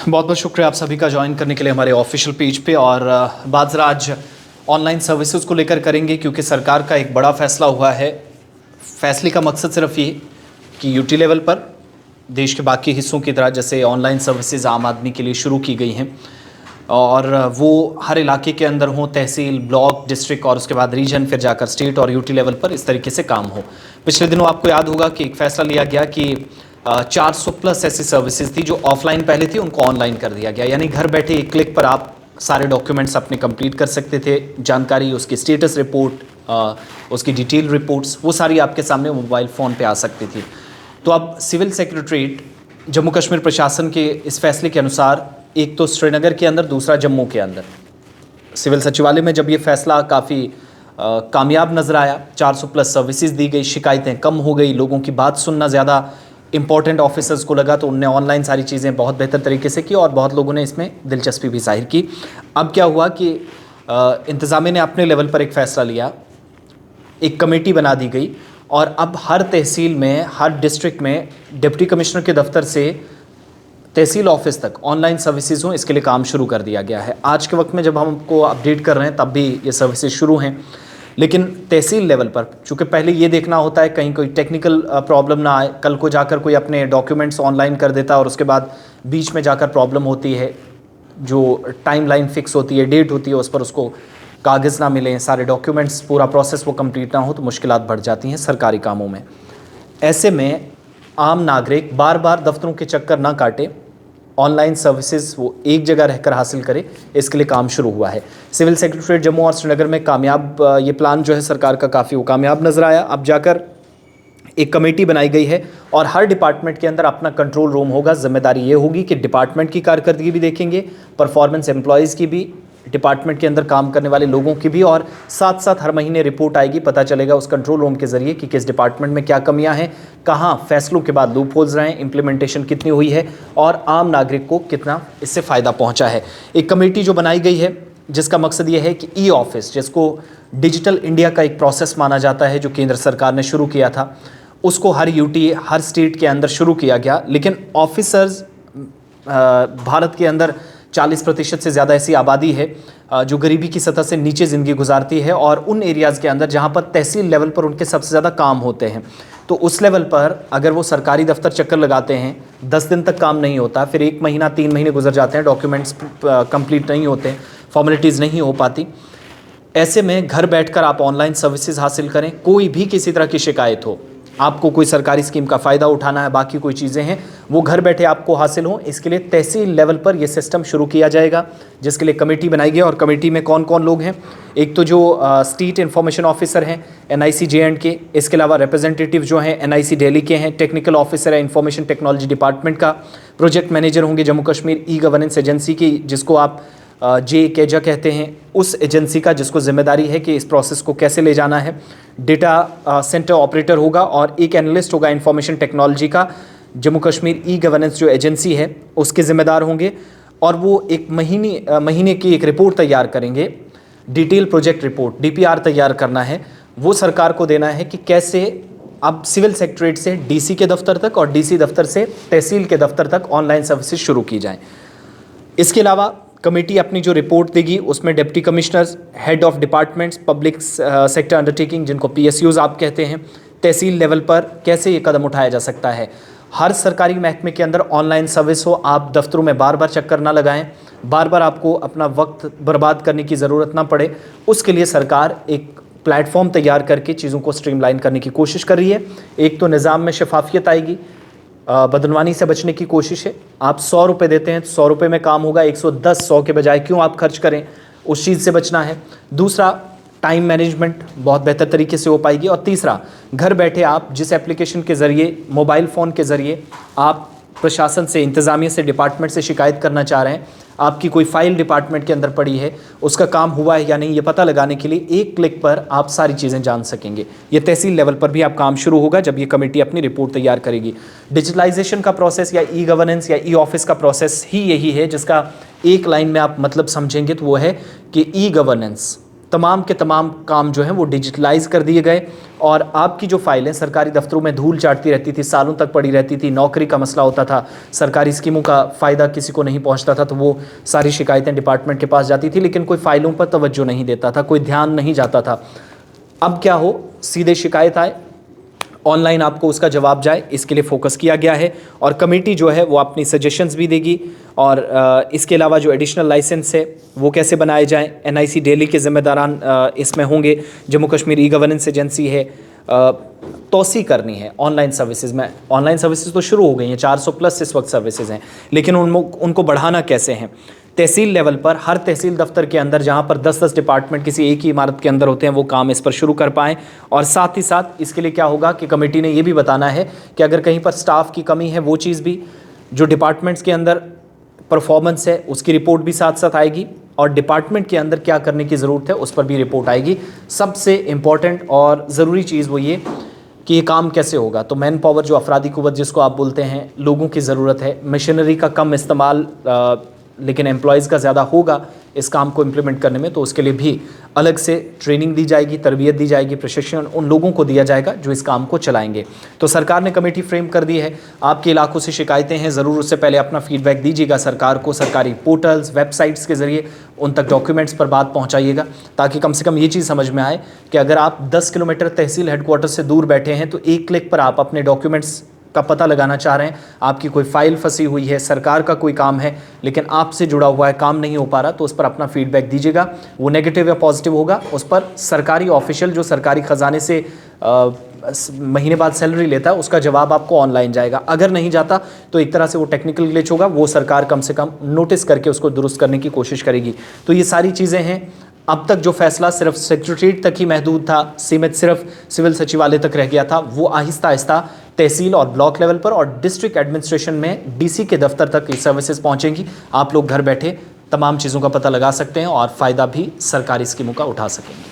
बहुत बहुत शुक्रिया आप सभी का ज्वाइन करने के लिए हमारे ऑफिशियल पेज पे। और बात ज़रा आज ऑनलाइन सर्विसेज को लेकर करेंगे, क्योंकि सरकार का एक बड़ा फैसला हुआ है। फैसले का मकसद सिर्फ ये कि यूटी लेवल पर देश के बाकी हिस्सों की तरह जैसे ऑनलाइन सर्विसेज आम आदमी के लिए शुरू की गई हैं और वो हर इलाके के अंदर हों, तहसील, ब्लॉक, डिस्ट्रिक्ट और उसके बाद रीजन, फिर जाकर स्टेट और यूटी लेवल पर इस तरीके से काम हो। पिछले दिनों आपको याद होगा कि एक फ़ैसला लिया गया कि 400 प्लस ऐसी सर्विसेज थी जो ऑफलाइन पहले थी, उनको ऑनलाइन कर दिया गया। यानी घर बैठे एक क्लिक पर आप सारे डॉक्यूमेंट्स अपने कंप्लीट कर सकते थे। जानकारी, उसकी स्टेटस रिपोर्ट, उसकी डिटेल रिपोर्ट्स, वो सारी आपके सामने मोबाइल फ़ोन पे आ सकती थी। तो अब सिविल सेक्रेटरीट जम्मू कश्मीर प्रशासन के इस फैसले के अनुसार एक तो श्रीनगर के अंदर, दूसरा जम्मू के अंदर सिविल सचिवालय में जब ये फैसला काफ़ी कामयाब नज़र आया, 400 प्लस सर्विसेज दी गई, शिकायतें कम हो गई, लोगों की बात सुनना ज़्यादा इंपॉर्टेंट ऑफिसर्स को लगा, तो उनने ऑनलाइन सारी चीज़ें बहुत बेहतर तरीके से की और बहुत लोगों ने इसमें दिलचस्पी भी जाहिर की। अब क्या हुआ कि इंतज़ामिया ने अपने लेवल पर एक फ़ैसला लिया, एक कमेटी बना दी गई और अब हर तहसील में, हर डिस्ट्रिक्ट में डिप्टी कमिश्नर के दफ्तर से तहसील ऑफिस तक ऑनलाइन सर्विसेज हों, इसके लिए काम शुरू कर दिया गया है। आज के वक्त में जब हमको अपडेट कर रहे हैं तब भी ये सर्विसेज शुरू हैं, लेकिन तहसील लेवल पर चूँकि पहले ये देखना होता है कहीं कोई टेक्निकल प्रॉब्लम ना आए, कल को जाकर कोई अपने डॉक्यूमेंट्स ऑनलाइन कर देता और उसके बाद बीच में जाकर प्रॉब्लम होती है, जो टाइमलाइन फिक्स होती है, डेट होती है, उस पर उसको कागज़ ना मिलें, सारे डॉक्यूमेंट्स, पूरा प्रोसेस वो कंप्लीट ना हो, तो मुश्किलात बढ़ जाती हैं सरकारी कामों में। ऐसे में आम नागरिक बार बार दफ्तरों के चक्कर ना काटे, ऑनलाइन सर्विसेज वो एक जगह रहकर हासिल करे, इसके लिए काम शुरू हुआ है। सिविल सेक्रेटरीट जम्मू और श्रीनगर में कामयाब ये प्लान जो है सरकार का काफ़ी वो कामयाब नज़र आया। अब जाकर एक कमेटी बनाई गई है और हर डिपार्टमेंट के अंदर अपना कंट्रोल रूम होगा। जिम्मेदारी ये होगी कि डिपार्टमेंट की कारकर्दगी भी देखेंगे, परफॉर्मेंस एम्प्लॉयज़ की भी, डिपार्टमेंट के अंदर काम करने वाले लोगों की भी, और साथ साथ हर महीने रिपोर्ट आएगी, पता चलेगा उस कंट्रोल रूम के ज़रिए कि किस डिपार्टमेंट में क्या कमियां हैं, कहां फैसलों के बाद लूप होल्स रहे हैं, इंप्लीमेंटेशन कितनी हुई है और आम नागरिक को कितना इससे फ़ायदा पहुंचा है। एक कमेटी जो बनाई गई है जिसका मकसद ये है कि ई ऑफिस, जिसको डिजिटल इंडिया का एक प्रोसेस माना जाता है, जो केंद्र सरकार ने शुरू किया था, उसको हर यूटी, हर स्टेट के अंदर शुरू किया गया। लेकिन ऑफिसर्स भारत के अंदर 40% से ज़्यादा ऐसी आबादी है जो गरीबी की सतह से नीचे ज़िंदगी गुजारती है, और उन एरियाज़ के अंदर जहाँ पर तहसील लेवल पर उनके सबसे ज़्यादा काम होते हैं, तो उस लेवल पर अगर वो सरकारी दफ्तर चक्कर लगाते हैं, 10 दिन तक काम नहीं होता, फिर 1 महीना, 3 महीने गुजर जाते हैं, डॉक्यूमेंट्स कंप्लीट नहीं होते, फॉर्मेलिटीज़ नहीं हो पाती। ऐसे में घर बैठकर आप ऑनलाइन सर्विसेज हासिल करें, कोई भी किसी तरह की शिकायत हो, आपको कोई सरकारी स्कीम का फ़ायदा उठाना है, बाकी कोई चीज़ें हैं, वो घर बैठे आपको हासिल हों, इसके लिए तहसील लेवल पर यह सिस्टम शुरू किया जाएगा, जिसके लिए कमेटी बनाई गई। और कमेटी में कौन कौन लोग हैं? एक तो जो स्टेट इंफॉर्मेशन ऑफिसर हैं NIC J&K, इसके अलावा रिप्रेजेंटेटिव जो हैं NIC दिल्ली के हैं, टेक्निकल ऑफिसर है इंफॉर्मेशन टेक्नोलॉजी डिपार्टमेंट का, प्रोजेक्ट मैनेजर होंगे Jammu Kashmir e governance agency की, जिसको आप JKEJA कहते हैं, उस एजेंसी का जिसको जिम्मेदारी है कि इस प्रोसेस को कैसे ले जाना है। डेटा सेंटर ऑपरेटर होगा और एक एनालिस्ट होगा इंफॉर्मेशन टेक्नोलॉजी का, जम्मू कश्मीर ई गवर्नेंस जो एजेंसी है उसके ज़िम्मेदार होंगे, और वो एक महीने की एक रिपोर्ट तैयार करेंगे, डिटेल प्रोजेक्ट रिपोर्ट DPR तैयार करना है, वो सरकार को देना है कि कैसे अब सिविल सेक्रेटरीट से DC के दफ्तर तक और DC दफ्तर से तहसील के दफ्तर तक ऑनलाइन सर्विसेज शुरू की जाएँ। इसके अलावा कमेटी अपनी जो रिपोर्ट देगी उसमें deputy commissioners, head of departments, public sector undertaking जिनको PSUs आप कहते हैं, तहसील लेवल पर कैसे ये कदम उठाया जा सकता है। हर सरकारी महकमे के अंदर ऑनलाइन सर्विस हो, आप दफ्तरों में बार बार चक्कर ना लगाएं, बार बार आपको अपना वक्त बर्बाद करने की ज़रूरत ना पड़े, उसके लिए सरकार एक प्लेटफॉर्म तैयार करके चीज़ों को स्ट्रीमलाइन करने की कोशिश कर रही है। एक तो निज़ाम में शफाफियत आएगी, बदनवानी से बचने की कोशिश है। आप 100 रुपये देते हैं तो 100 रुपये में काम होगा, 110 100 के बजाय क्यों आप खर्च करें, उस चीज़ से बचना है। दूसरा, टाइम मैनेजमेंट बहुत बेहतर तरीके से हो पाएगी। और तीसरा, घर बैठे आप जिस एप्लीकेशन के ज़रिए, मोबाइल फ़ोन के ज़रिए आप प्रशासन से, इंतज़ामिया से, डिपार्टमेंट से शिकायत करना चाह रहे हैं, आपकी कोई फाइल डिपार्टमेंट के अंदर पड़ी है, उसका काम हुआ है या नहीं, ये पता लगाने के लिए एक क्लिक पर आप सारी चीज़ें जान सकेंगे। ये तहसील लेवल पर भी आप काम शुरू होगा जब ये कमेटी अपनी रिपोर्ट तैयार करेगी। डिजिटलाइजेशन का प्रोसेस या ई गवर्नेंस या ई ऑफिस का प्रोसेस ही यही है, जिसका एक लाइन में आप मतलब समझेंगे तो वो है कि ई गवर्नेंस तमाम के तमाम काम जो हैं वो डिजिटलाइज कर दिए गए और आपकी जो फाइलें सरकारी दफ्तरों में धूल चाटती रहती थी, सालों तक पड़ी रहती थी, नौकरी का मसला होता था, सरकारी स्कीमों का फ़ायदा किसी को नहीं पहुंचता था, तो वो सारी शिकायतें डिपार्टमेंट के पास जाती थी, लेकिन कोई फाइलों पर तवज्जो नहीं देता था, कोई ध्यान नहीं जाता था। अब क्या हो, सीधे शिकायत आए, ऑनलाइन आपको उसका जवाब जाए, इसके लिए फोकस किया गया है। और कमेटी जो है वो अपनी सजेशंस भी देगी और इसके अलावा जो एडिशनल लाइसेंस है वो कैसे बनाए जाएं, NIC दिल्ली के ज़िम्मेदारान इसमें होंगे। जम्मू कश्मीर ई-गवर्नेंस एजेंसी है, तोसी करनी है ऑनलाइन सर्विसेज में। ऑनलाइन सर्विसेज तो शुरू हो गई हैं, 400 प्लस इस वक्त सर्विसेज हैं, लेकिन उनको बढ़ाना कैसे हैं। तहसील लेवल पर हर तहसील दफ्तर के अंदर जहां पर 10-10 डिपार्टमेंट किसी एक ही इमारत के अंदर होते हैं, वो काम इस पर शुरू कर पाएँ। और साथ ही साथ इसके लिए क्या होगा कि कमेटी ने ये भी बताना है कि अगर कहीं पर स्टाफ की कमी है, वो चीज़ भी, जो डिपार्टमेंट्स के अंदर परफॉर्मेंस है उसकी रिपोर्ट भी साथ साथ आएगी और डिपार्टमेंट के अंदर क्या करने की ज़रूरत है उस पर भी रिपोर्ट आएगी। सबसे इम्पॉर्टेंट और ज़रूरी चीज़ वो ये कि ये काम कैसे होगा। तो मैन पावर, जो अफरादी कुव्वत जिसको आप बोलते हैं, लोगों की ज़रूरत है, मशीनरी का कम इस्तेमाल लेकिन एम्प्लॉयज़ का ज़्यादा होगा इस काम को इम्प्लीमेंट करने में, तो उसके लिए भी अलग से ट्रेनिंग दी जाएगी, तरबियत दी जाएगी, प्रशिक्षण उन लोगों को दिया जाएगा जो इस काम को चलाएंगे। तो सरकार ने कमेटी फ्रेम कर दी है। आपके इलाकों से शिकायतें हैं, ज़रूर उससे पहले अपना फीडबैक दीजिएगा सरकार को, सरकारी पोर्टल्स, वेबसाइट्स के ज़रिए उन तक डॉक्यूमेंट्स पर बात पहुँचाइएगा, ताकि कम से कम ये चीज़ समझ में आए कि अगर आप 10 किलोमीटर तहसील हेडक्वार्टर से दूर बैठे हैं तो एक क्लिक पर आप अपने डॉक्यूमेंट्स का पता लगाना चाह रहे हैं, आपकी कोई फाइल फंसी हुई है, सरकार का कोई काम है लेकिन आपसे जुड़ा हुआ है, काम नहीं हो पा रहा, तो उस पर अपना फीडबैक दीजिएगा। वो नेगेटिव या पॉजिटिव होगा, उस पर सरकारी ऑफिशियल जो सरकारी ख़जाने से महीने बाद सैलरी लेता है उसका जवाब आपको ऑनलाइन जाएगा। अगर नहीं जाता तो एक तरह से वो टेक्निकल ग्लिच होगा, वो सरकार कम से कम नोटिस करके उसको दुरुस्त करने की कोशिश करेगी। तो ये सारी चीज़ें हैं। अब तक जो फैसला सिर्फ सेक्रेटरीट तक ही महदूद था, सीमित सिर्फ सिविल सचिवालय तक रह गया था, वो आहिस्ता आहिस्ता तहसील और ब्लॉक लेवल पर और डिस्ट्रिक्ट एडमिनिस्ट्रेशन में DC के दफ्तर तक ये सर्विसेज पहुंचेंगी। आप लोग घर बैठे तमाम चीज़ों का पता लगा सकते हैं और फ़ायदा भी सरकारी स्कीमों का उठा सकेंगे।